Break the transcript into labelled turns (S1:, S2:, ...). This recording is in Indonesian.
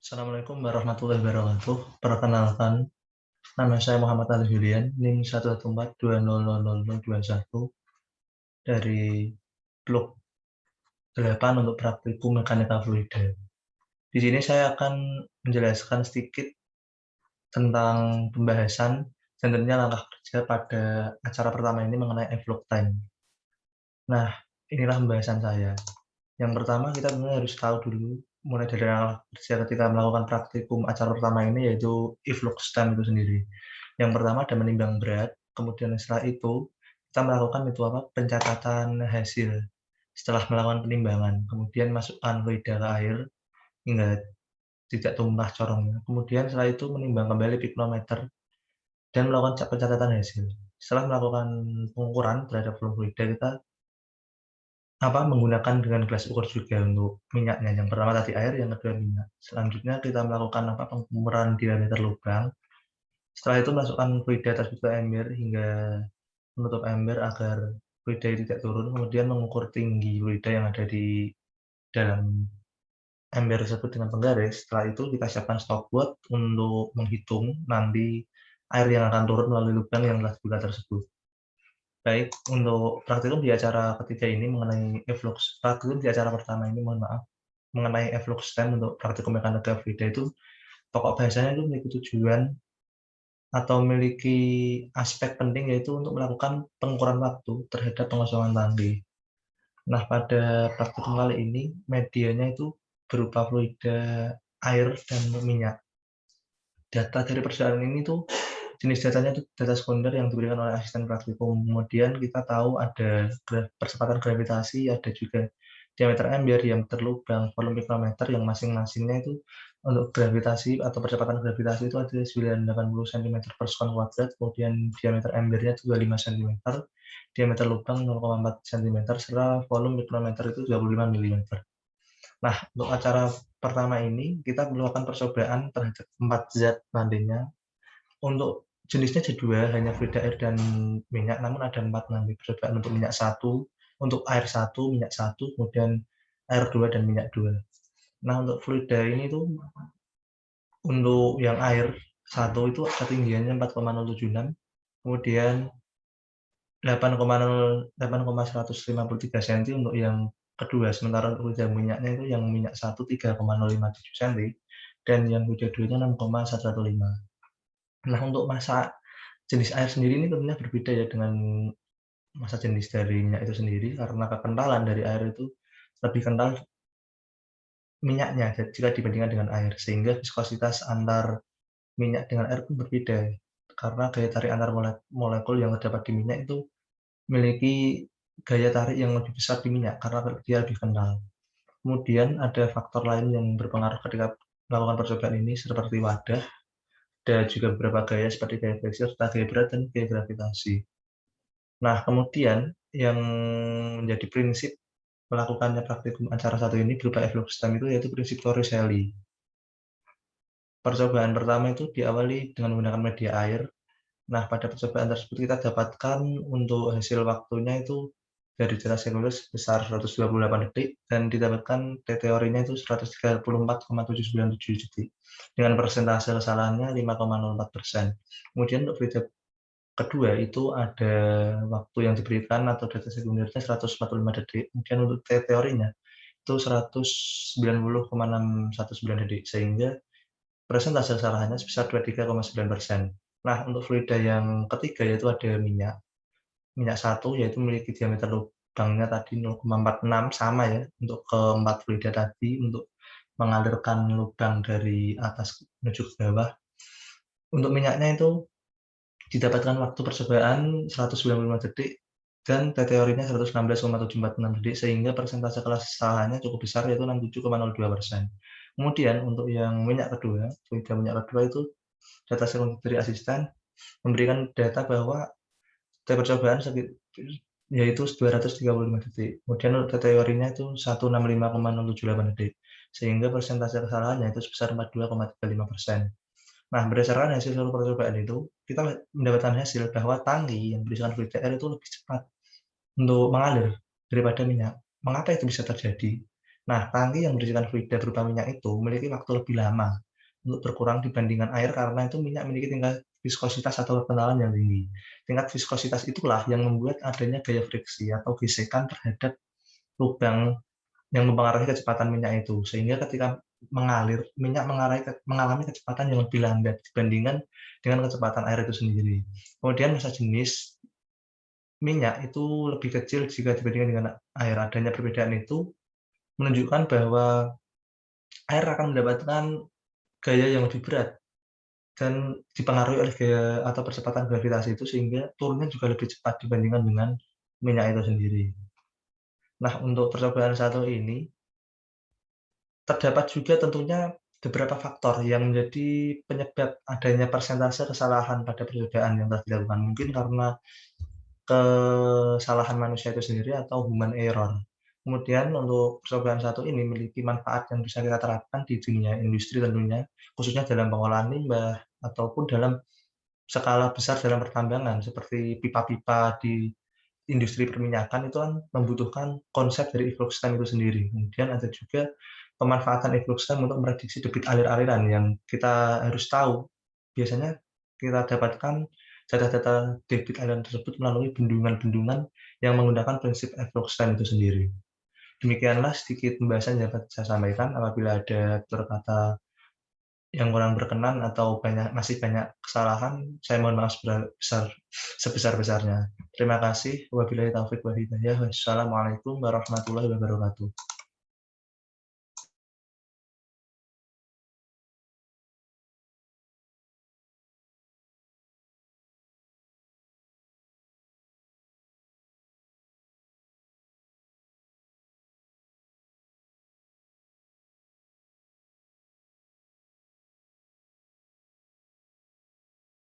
S1: Assalamualaikum warahmatullahi wabarakatuh. Perkenalkan, nama saya Muhammad Ali Julian, NIM 114200021 dari blok 8 untuk praktikum mekanika fluida. Di sini saya akan menjelaskan sedikit tentang pembahasan dan tentunya langkah kerja pada acara pertama ini mengenai envelope time. Nah, inilah pembahasan saya. Yang pertama kita sebenarnya harus tahu dulu mulai dari langkah kerja ketika melakukan praktikum acara pertama ini yaitu e-flux time itu sendiri. Yang pertama ada menimbang berat, kemudian setelah itu kita melakukan itu apa? Pencatatan hasil setelah melakukan penimbangan, kemudian masukkan fluida ke air hingga tidak tumpah corongnya. Kemudian setelah itu menimbang kembali piknometer dan melakukan pencatatan hasil. Setelah melakukan pengukuran terhadap volume fluida, kita menggunakan dengan gelas ukur juga untuk minyaknya. Yang pertama tadi air, yang kedua minyak. Selanjutnya kita melakukan pengukuran diameter lubang. Setelah itu masukkan fluida tersebut ke ember hingga menutup ember agar fluida itu tidak turun. Kemudian mengukur tinggi fluida yang ada di dalam ember tersebut dengan penggaris. Setelah itu kita siapkan stopwatch untuk menghitung nanti air yang akan turun melalui lubang yang telah dibuka tersebut. Baik, untuk praktikum di acara ketiga ini mengenai praktikum di acara pertama ini mengenai e-flux time untuk praktikum mekanika fluida itu pokok bahasanya itu memiliki tujuan atau memiliki aspek penting yaitu untuk melakukan pengukuran waktu terhadap pengosongan tangki. Nah, pada praktikum kali ini medianya itu berupa fluida air dan minyak. Data dari perjalanan ini tuh jenis datanya itu data sekunder yang diberikan oleh asisten praktikum. Kemudian kita tahu ada percepatan gravitasi, ada juga diameter ember, diameter lubang, volume mikrometer yang masing-masingnya itu untuk gravitasi atau percepatan gravitasi itu ada 980 cm per sekon kuadrat, kemudian diameter embernya juga 5 cm, diameter lubang 0,4 cm, serta volume mikrometer itu 25 mm. Nah, untuk acara pertama ini kita melakukan percobaan terhadap 4 zat nantinya. Untuk jenisnya ada 2, hanya fluida air dan minyak, namun ada 4 nanti percobaan untuk minyak 1, untuk air 1, minyak 1, kemudian air 2 dan minyak 2. Nah, untuk fluida ini tuh untuk yang air 1 itu ketinggiannya 4,076, kemudian 8,153 cm untuk yang kedua, sementara untuk fluida minyaknya itu yang minyak 1 3,057 cm dan yang fluida 2 nya 6,115. Nah, untuk massa jenis air sendiri ini tentunya berbeda ya dengan massa jenis dari minyak itu sendiri karena kekentalan dari air itu lebih kental minyaknya jika dibandingkan dengan air, sehingga viskositas antar minyak dengan air pun berbeda karena gaya tarik antar molekul yang terdapat di minyak itu memiliki gaya tarik yang lebih besar di minyak karena dia lebih kental. Kemudian ada faktor lain yang berpengaruh ketika melakukan percobaan ini seperti wadah, ada juga beberapa gaya seperti gaya friksi serta gaya berat dan gaya gravitasi. Nah, kemudian yang menjadi prinsip melakukannya praktikum acara satu ini berupa e-flux time itu yaitu prinsip Torricelli. Percobaan pertama itu diawali dengan menggunakan media air. Nah, pada percobaan tersebut kita dapatkan untuk hasil waktunya itu dari data sekunder sebesar 128 detik dan didapatkan teorinya itu 134,797 detik dengan persentase kesalahannya 5,04%. Kemudian untuk fluida kedua itu ada waktu yang diberikan atau data sekundernya 145 detik, kemudian untuk teorinya itu 190,619 detik, sehingga persentase kesalahannya sebesar 23,9%. Nah, untuk fluida yang ketiga yaitu ada minyak 1 yaitu memiliki diameter lubangnya tadi 0,46 sama ya untuk keempat fluida tadi untuk mengalirkan lubang dari atas menuju ke bawah. Untuk minyaknya itu didapatkan waktu percobaan 195 detik dan teorinya 116,746 detik sehingga persentase kesalahannya cukup besar yaitu 67,02%. Kemudian untuk yang minyak kedua, fluida minyak kedua itu data sekunder dari asisten memberikan data bahwa percobaan yaitu 235 detik. Kemudian untuk teorinya itu 165,078 detik sehingga persentase kesalahannya itu sebesar 42,35%. Nah, berdasarkan hasil seluruh percobaan itu, kita mendapatkan hasil bahwa tangki yang berisikan fluida air itu lebih cepat untuk mengalir daripada minyak. Mengapa itu bisa terjadi? Nah, tangki yang berisikan fluida berupa minyak itu memiliki waktu lebih lama untuk berkurang dibandingkan air karena itu minyak memiliki tingkat viskositas atau kekebalan yang tinggi. Tingkat viskositas itulah yang membuat adanya gaya friksi atau gesekan terhadap lubang yang mempengaruhi kecepatan minyak itu. Sehingga ketika mengalir, minyak mengalami kecepatan yang lebih lambat dibandingkan dengan kecepatan air itu sendiri. Kemudian massa jenis minyak itu lebih kecil jika dibandingkan dengan air. Adanya perbedaan itu menunjukkan bahwa air akan mendapatkan gaya yang lebih berat dan dipengaruhi oleh gaya atau percepatan gravitasi itu sehingga turunnya juga lebih cepat dibandingkan dengan minyak itu sendiri. Nah, untuk percobaan satu ini terdapat juga tentunya beberapa faktor yang menjadi penyebab adanya persentase kesalahan pada percobaan yang telah dilakukan. Mungkin karena kesalahan manusia itu sendiri atau human error. Kemudian untuk percobaan satu ini memiliki manfaat yang bisa kita terapkan di dunia industri tentunya, khususnya dalam pengolahan limbah ataupun dalam skala besar dalam pertambangan seperti pipa-pipa di industri perminyakan itu kan membutuhkan konsep dari effluent stem itu sendiri. Kemudian ada juga pemanfaatan effluent stem untuk memprediksi debit alir-aliran yang kita harus tahu. Biasanya kita dapatkan data-data debit aliran tersebut melalui bendungan-bendungan yang menggunakan prinsip effluent stem itu sendiri. Demikianlah sedikit pembahasan yang dapat saya sampaikan. Apabila ada tutur kata yang kurang berkenan atau masih banyak kesalahan, saya mohon maaf sebesar-besarnya. Terima kasih. Wabillahi taufiq wal hidayah. Wassalamualaikum warahmatullahi wabarakatuh.